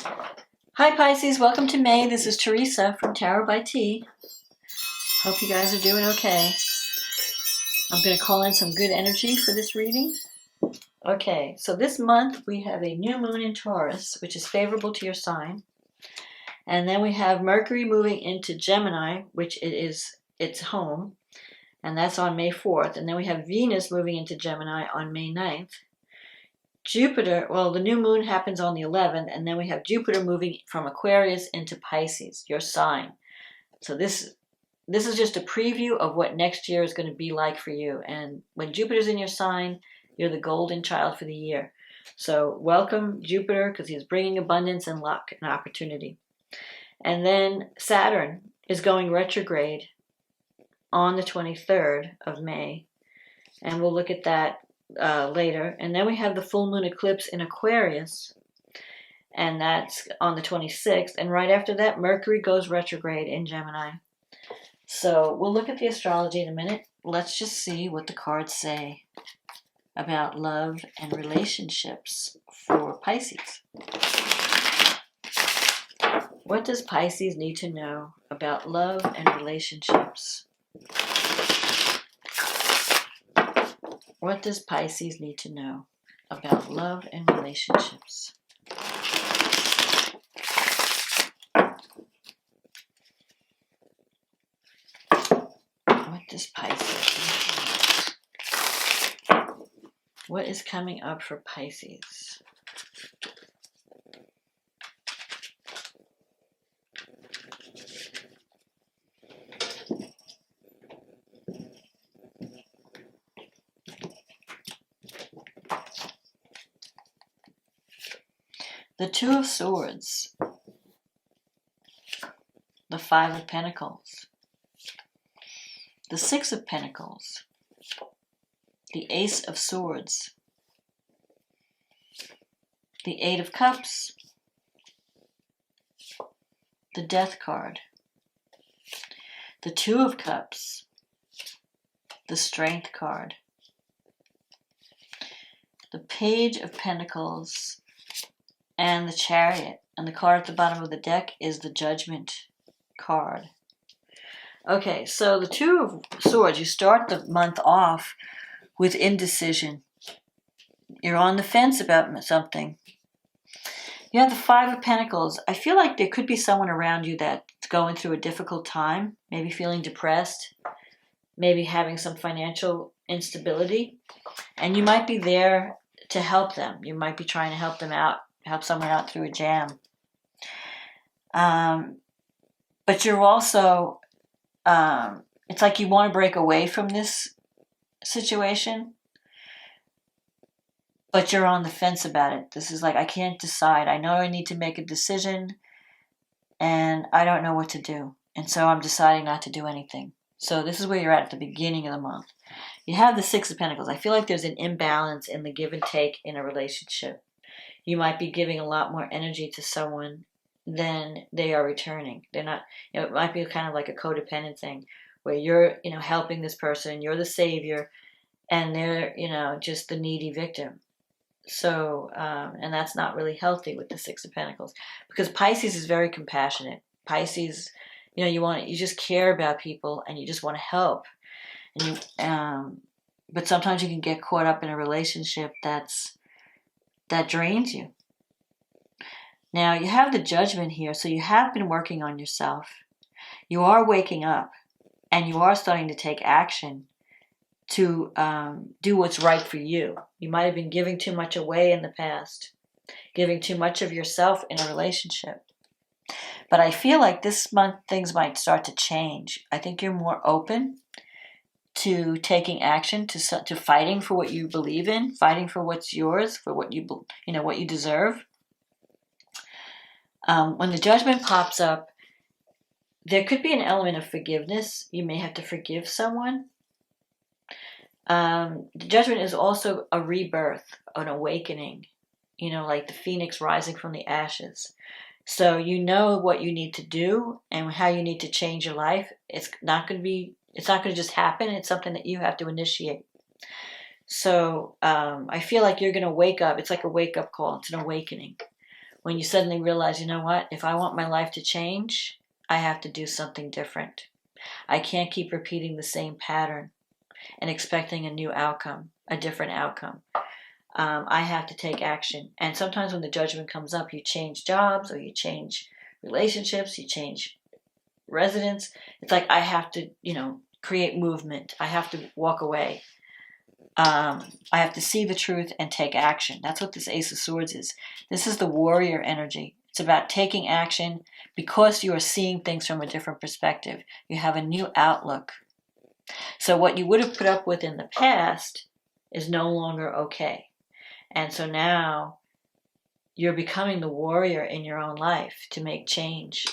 Hi Pisces, welcome to May. This is Teresa from Tarot by T. Hope you guys are doing okay. I'm going to call in some good energy for this reading. Okay, so this month we have a new moon in Taurus, which is favorable to your sign. And then we have Mercury moving into Gemini, which its home, and that's on May 4th. And then we have Venus moving into Gemini on May 9th. Jupiter, well, the new moon happens on the 11th, and then we have Jupiter moving from Aquarius into Pisces, your sign. So this is just a preview of what next year is going to be like for you. And when Jupiter's in your sign, you're the golden child for the year. So welcome Jupiter, because he's bringing abundance and luck and opportunity. And then Saturn is going retrograde on the 23rd of May, and we'll look at that later. And then we have the full moon eclipse in Aquarius, and that's on the 26th. And right after that, Mercury goes retrograde in Gemini. So we'll look at the astrology in a minute. Let's just see what the cards say about love and relationships for Pisces. What does Pisces need to know about love and relationships? What does Pisces need to know about love and relationships? What does Pisces need to know? What is coming up for Pisces? The Two of Swords, the Five of Pentacles, the Six of Pentacles, the Ace of Swords, the Eight of Cups, the Death card, the Two of Cups, the Strength card, the Page of Pentacles, and the Chariot. And the card at the bottom of the deck is the Judgment card. Okay, so the Two of Swords, you start the month off with indecision. You're on the fence about something. You have the Five of Pentacles. I feel like there could be someone around you that's going through a difficult time, maybe feeling depressed, maybe having some financial instability, and you might be there to help them. You might be trying to help them out, help someone out through a jam. But you're also, it's like you want to break away from this situation, but you're on the fence about it. This is like, I can't decide. I know I need to make a decision, and I don't know what to do. And so I'm deciding not to do anything. So this is where you're at the beginning of the month. You have the Six of Pentacles. I feel like there's an imbalance in the give and take in a relationship. You might be giving a lot more energy to someone than they are returning. They're not, it might be kind of like a codependent thing where you're, helping this person, you're the savior, and they're, just the needy victim. So, and that's not really healthy with the Six of Pentacles, because Pisces is very compassionate. Pisces, you just care about people and you just want to help. And but sometimes you can get caught up in a relationship that drains you. Now, you have the Judgment here, so you have been working on yourself. You are waking up, and you are starting to take action to do what's right for you. You might have been giving too much away in the past, giving too much of yourself in a relationship. But I feel like this month things might start to change. I think you're more open to taking action, to fighting for what you believe in, fighting for what's yours, for what what you deserve. When the Judgment pops up, there could be an element of forgiveness. You may have to forgive someone. The Judgment is also a rebirth, an awakening, like the phoenix rising from the ashes. So you know what you need to do and how you need to change your life. It's not going to just happen. It's something that you have to initiate. So I feel like you're going to wake up. It's like a wake-up call. It's an awakening When you suddenly realize, you know what, if I want my life to change, I have to do something different. I can't keep repeating the same pattern and expecting a new outcome, a different outcome. I have to take action. And sometimes when the judgment comes up, you change jobs or you change relationships, you change residence. It's like I have to, create movement. I have to walk away. I have to see the truth and take action. That's what this Ace of Swords is. This is the warrior energy. It's about taking action because you are seeing things from a different perspective. You have a new outlook. So what you would have put up with in the past is no longer okay. And so now you're becoming the warrior in your own life to make change.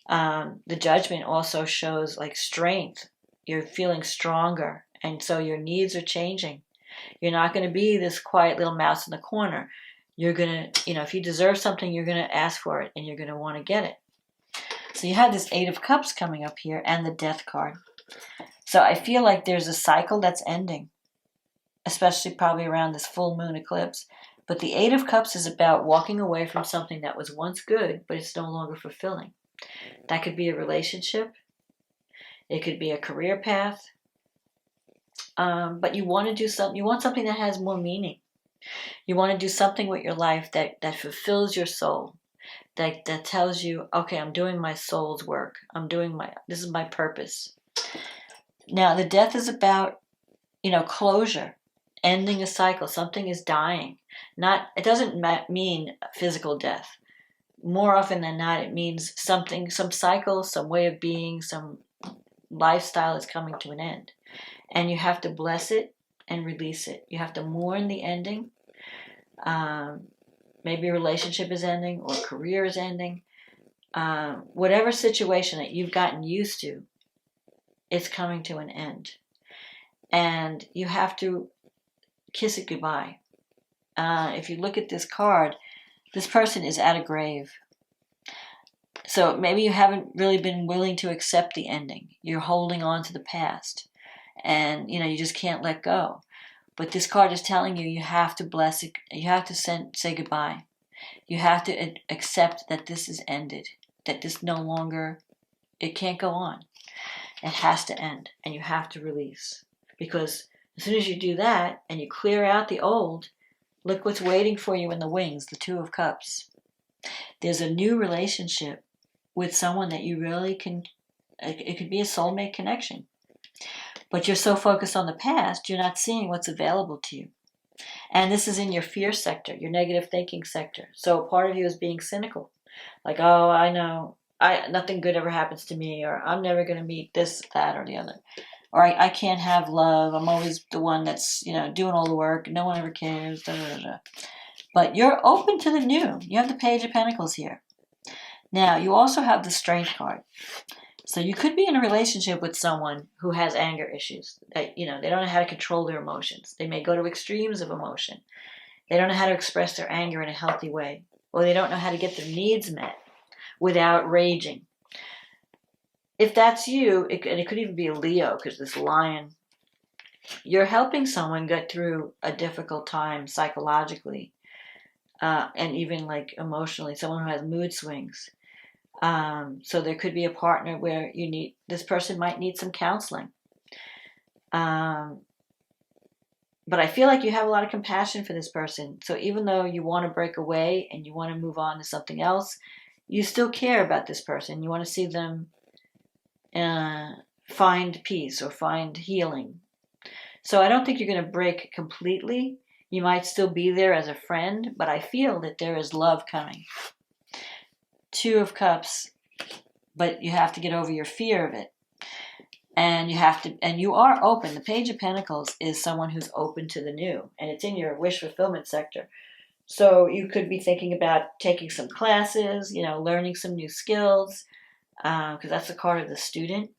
The Judgment also shows like strength. You're feeling stronger. And so your needs are changing. You're not going to be this quiet little mouse in the corner. You're going to, if you deserve something, you're going to ask for it and you're going to want to get it. So you have this Eight of Cups coming up here and the Death card. So I feel like there's a cycle that's ending, especially probably around this full moon eclipse. But the Eight of Cups is about walking away from something that was once good, but it's no longer fulfilling. That could be a relationship. It could be a career path. But you want to do something. You want something that has more meaning. You want to do something with your life that fulfills your soul. That tells you, okay, I'm doing my soul's work. This is my purpose. Now, the Death is about, closure, ending a cycle. Something is dying. It doesn't mean physical death. More often than not, it means something, some cycle, some way of being, some lifestyle is coming to an end. And you have to bless it and release it. You have to mourn the ending. Maybe a relationship is ending or a career is ending. Whatever situation that you've gotten used to, it's coming to an end. And you have to kiss it goodbye. If you look at this card, this person is at a grave. So maybe you haven't really been willing to accept the ending. You're holding on to the past. And, you just can't let go. But this card is telling you have to bless it. You have to say goodbye. You have to accept that this is ended. That this no longer, it can't go on. It has to end. And you have to release. Because as soon as you do that and you clear out the old, look what's waiting for you in the wings, the Two of Cups. There's a new relationship with someone that you really can, it could be a soulmate connection. But you're so focused on the past, you're not seeing what's available to you. And this is in your fear sector, your negative thinking sector. So part of you is being cynical. Like, oh, I know, nothing good ever happens to me, or I'm never going to meet this, that, or the other. Or I can't have love. I'm always the one that's, doing all the work. No one ever cares. Da, da, da, da. But you're open to the new. You have the Page of Pentacles here. Now, you also have the Strength card. So you could be in a relationship with someone who has anger issues. That, they don't know how to control their emotions. They may go to extremes of emotion. They don't know how to express their anger in a healthy way. Or they don't know how to get their needs met without raging. If that's you, it could even be a Leo, because this lion, you're helping someone get through a difficult time psychologically, and even like emotionally, someone who has mood swings. So there could be a partner where this person might need some counseling. But I feel like you have a lot of compassion for this person. So even though you want to break away and you want to move on to something else, you still care about this person. You want to see them find peace or find healing. So I don't think you're going to break completely. You might still be there as a friend, but I feel that there is love coming. Two of Cups, but you have to get over your fear of it. And you are open. The Page of Pentacles is someone who's open to the new, and it's in your wish fulfillment sector. So you could be thinking about taking some classes, learning some new skills, because that's the card of the student.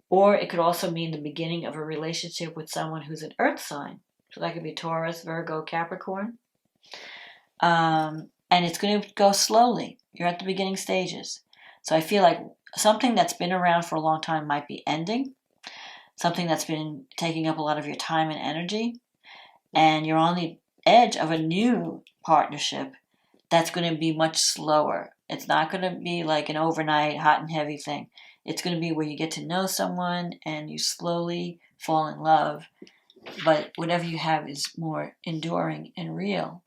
Or it could also mean the beginning of a relationship with someone who's an earth sign. So that could be Taurus, Virgo, Capricorn. And it's going to go slowly. You're at the beginning stages. So I feel like something that's been around for a long time might be ending. Something that's been taking up a lot of your time and energy. And you're on the edge of a new partnership that's going to be much slower. It's not going to be like an overnight hot and heavy thing. It's going to be where you get to know someone and you slowly fall in love. But whatever you have is more enduring and real.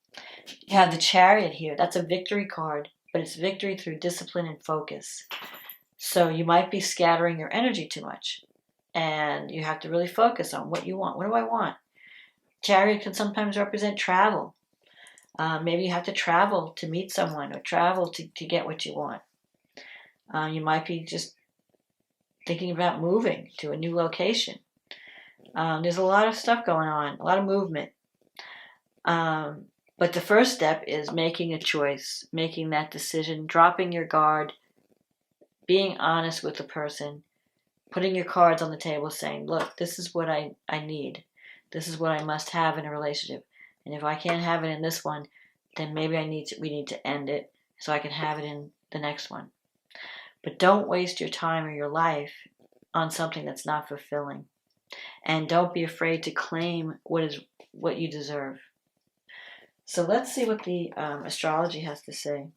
You have the Chariot here. That's a victory card, but it's victory through discipline and focus. So you might be scattering your energy too much. And you have to really focus on what you want. What do I want? Chariot can sometimes represent travel. Maybe you have to travel to meet someone or travel to get what you want. You might be just thinking about moving to a new location. There's a lot of stuff going on, a lot of movement. But the first step is making a choice, making that decision, dropping your guard, being honest with the person, putting your cards on the table saying, look, this is what I need. This is what I must have in a relationship. And if I can't have it in this one, then maybe we need to end it so I can have it in the next one. But don't waste your time or your life on something that's not fulfilling. And don't be afraid to claim what you deserve. So let's see what the astrology has to say.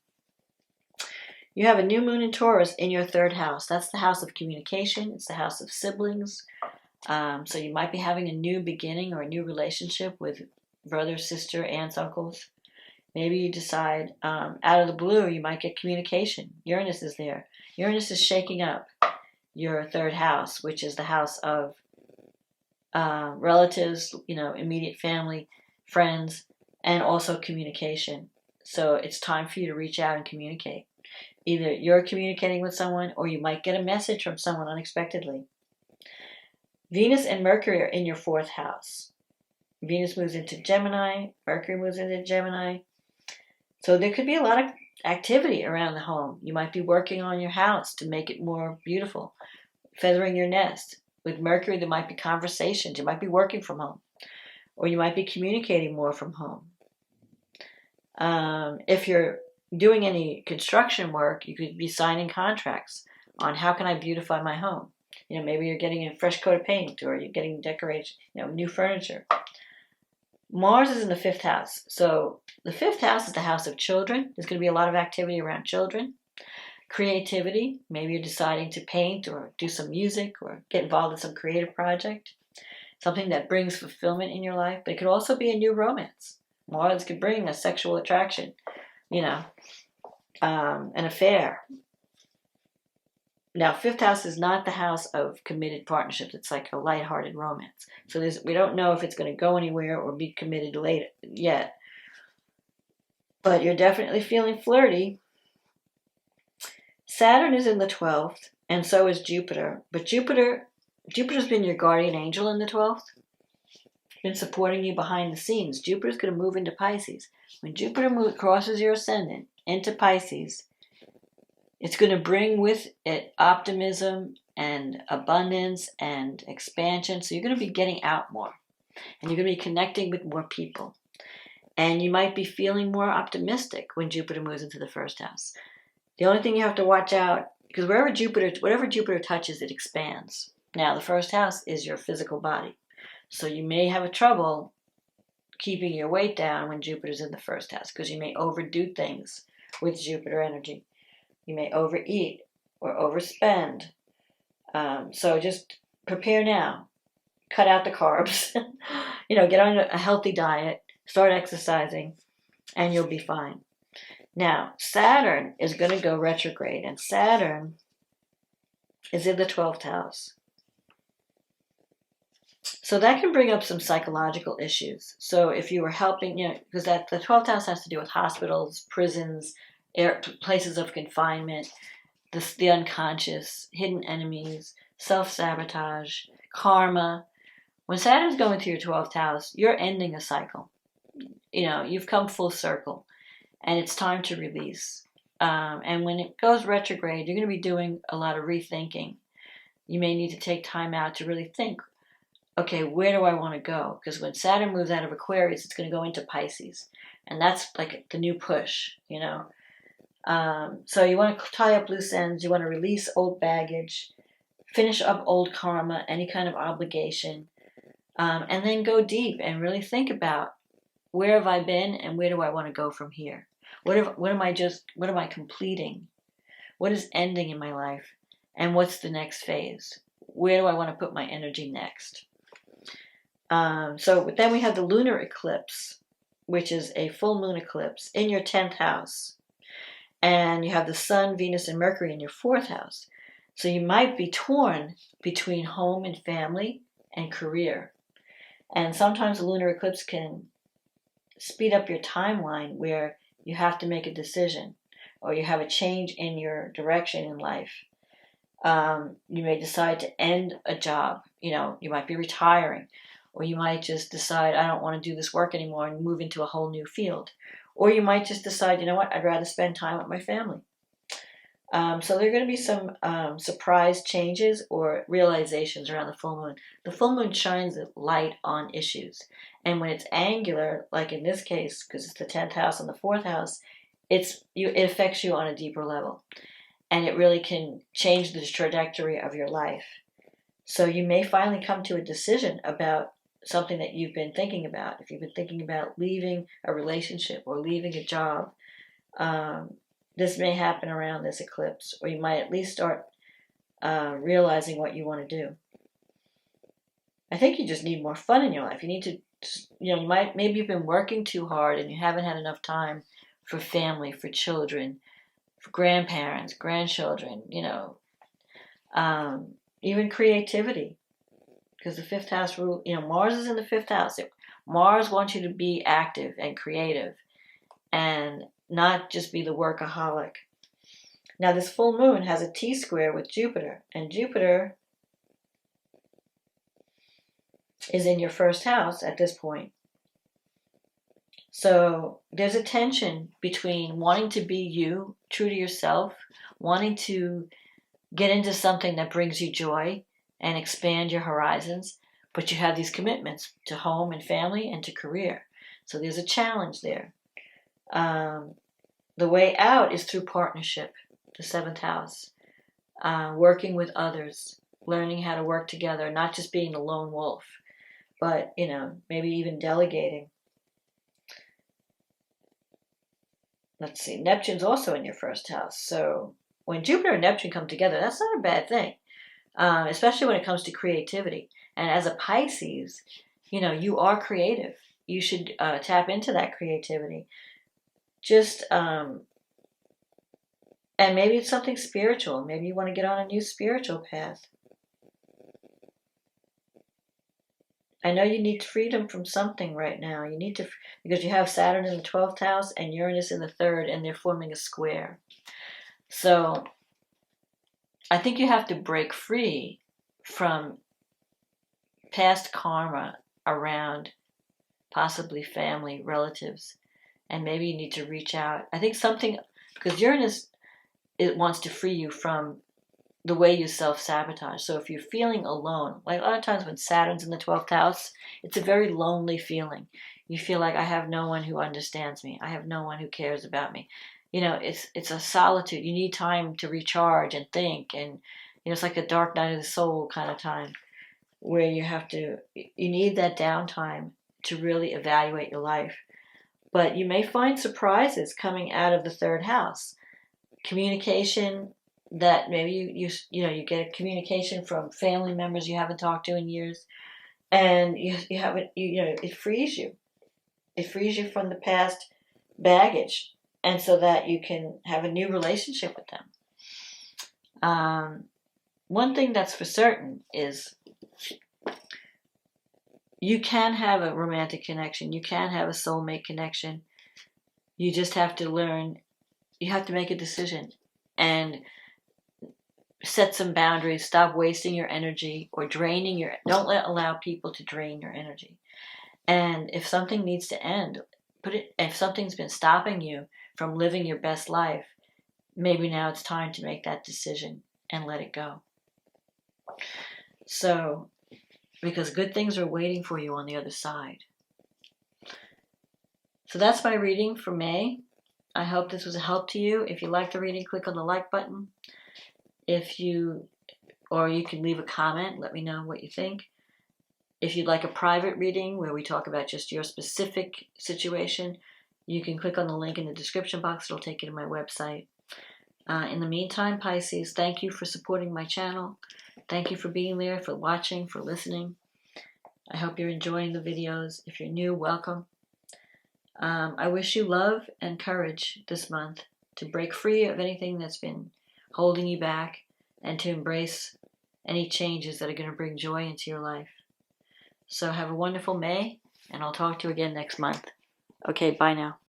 You have a new moon in Taurus in your third house. That's the house of communication. It's the house of siblings. So you might be having a new beginning or a new relationship with brother, sister, aunts, uncles. Maybe you decide out of the blue you might get communication. Uranus is there. Uranus is shaking up your third house, which is the house of relatives, immediate family, friends, and also communication. So it's time for you to reach out and communicate. Either you're communicating with someone or you might get a message from someone unexpectedly. Venus and Mercury are in your fourth house. Venus moves into Gemini. Mercury moves into Gemini. So there could be a lot of activity around the home. You might be working on your house to make it more beautiful, feathering your nest. With Mercury, there might be conversations. You might be working from home, or you might be communicating more from home. If you're doing any construction work, you could be signing contracts on how can I beautify my home. Maybe you're getting a fresh coat of paint, or you're getting decoration, new furniture. Mars is in the fifth house. So the fifth house is the house of children. There's going to be a lot of activity around children. Creativity. Maybe you're deciding to paint or do some music or get involved in some creative project. Something that brings fulfillment in your life. But it could also be a new romance. Mars could bring a sexual attraction, an affair. Now, fifth house is not the house of committed partnerships. It's like a lighthearted romance. So we don't know if it's going to go anywhere or be committed later yet. But you're definitely feeling flirty. Saturn is in the 12th, and so is Jupiter. But Jupiter's been your guardian angel in the 12th. Been supporting you behind the scenes. Jupiter's going to move into Pisces. When Jupiter crosses your ascendant into Pisces, it's going to bring with it optimism and abundance and expansion. So you're going to be getting out more. And you're going to be connecting with more people. And you might be feeling more optimistic when Jupiter moves into the first house. The only thing you have to watch out, because whatever Jupiter touches, it expands. Now, the first house is your physical body. So you may have trouble keeping your weight down when Jupiter's in the first house, because you may overdo things with Jupiter energy. You may overeat or overspend. So just prepare now. Cut out the carbs. Get on a healthy diet. Start exercising. And you'll be fine. Now, Saturn is going to go retrograde. And Saturn is in the 12th house. So that can bring up some psychological issues. So if you were helping, because the 12th house has to do with hospitals, prisons, places of confinement, the unconscious, hidden enemies, self-sabotage, karma. When Saturn's going to your 12th house, you're ending a cycle. You've come full circle, and it's time to release. And when it goes retrograde, you're going to be doing a lot of rethinking. You may need to take time out to really think, okay, where do I want to go? Because when Saturn moves out of Aquarius, it's going to go into Pisces. And that's like the new push, So you want to tie up loose ends. You want to release old baggage, finish up old karma, any kind of obligation, and then go deep and really think about where have I been and where do I want to go from here. What am I completing? What is ending in my life? And what's the next phase? Where do I want to put my energy next? So then we have the lunar eclipse, which is a full moon eclipse in your 10th house. And you have the sun, Venus, and Mercury in your 4th house. So you might be torn between home and family and career. And sometimes the lunar eclipse can speed up your timeline where you have to make a decision or you have a change in your direction in life. You may decide to end a job. You might be retiring, or you might just decide, I don't want to do this work anymore and move into a whole new field. Or you might just decide, you know what, I'd rather spend time with my family. So there are going to be some surprise changes or realizations around the full moon. The full moon shines a light on issues. And when it's angular, like in this case, because it's the 10th house and the 4th house, it affects you on a deeper level. And it really can change the trajectory of your life. So you may finally come to a decision about something that you've been thinking about. If you've been thinking about leaving a relationship or leaving a job, this may happen around this eclipse, or you might at least start realizing what you want to do. I think you just need more fun in your life. You need to, maybe you've been working too hard and you haven't had enough time for family, for children, for grandparents, grandchildren, even creativity. Because the 5th house rule, Mars is in the 5th house. Mars wants you to be active and creative and not just be the workaholic. Now, this full moon has a T-square with Jupiter, and Jupiter is in your 1st house at this point. So there's a tension between wanting to be you, true to yourself, wanting to get into something that brings you joy and expand your horizons, but you have these commitments to home and family and to career. So there's a challenge there. The way out is through partnership, the 7th house, working with others, learning how to work together, not just being the lone wolf, but, maybe even delegating. Let's see, Neptune's also in your 1st house. So when Jupiter and Neptune come together, that's not a bad thing, especially when it comes to creativity. And as a Pisces, you are creative. You should tap into that creativity. Just, and maybe it's something spiritual. Maybe you want to get on a new spiritual path. I know you need freedom from something right now. You need to, because you have Saturn in the 12th house and Uranus in the 3rd, and they're forming a square. So I think you have to break free from past karma around possibly family, relatives, and maybe you need to reach out. I think something, because Uranus, it wants to free you from the way you self-sabotage. So if you're feeling alone, like a lot of times when Saturn's in the 12th house, it's a very lonely feeling. You feel like, I have no one who understands me. I have no one who cares about me. It's a solitude. You need time to recharge and think. And, it's like a dark night of the soul kind of time where you need that downtime to really evaluate your life. But you may find surprises coming out of the 3rd house. Communication, that maybe you get a communication from family members you haven't talked to in years, and it frees you. It frees you from the past baggage, and so that you can have a new relationship with them. One thing that's for certain is you can have a romantic connection. You can have a soulmate connection. You just have to learn. You have to make a decision and set some boundaries. Stop wasting your energy or draining don't allow people to drain your energy. And if something needs to end, if something's been stopping you from living your best life, maybe now it's time to make that decision and let it go. So, because good things are waiting for you on the other side. So that's my reading for May. I hope this was a help to you. If you liked the reading, click on the like button. Or you can leave a comment, let me know what you think. If you'd like a private reading where we talk about just your specific situation, you can click on the link in the description box. It'll take you to my website. In the meantime, Pisces, thank you for supporting my channel. Thank you for being there, for watching, for listening. I hope you're enjoying the videos. If you're new, welcome. I wish you love and courage this month to break free of anything that's been holding you back and to embrace any changes that are going to bring joy into your life. So have a wonderful May, and I'll talk to you again next month. Okay, bye now.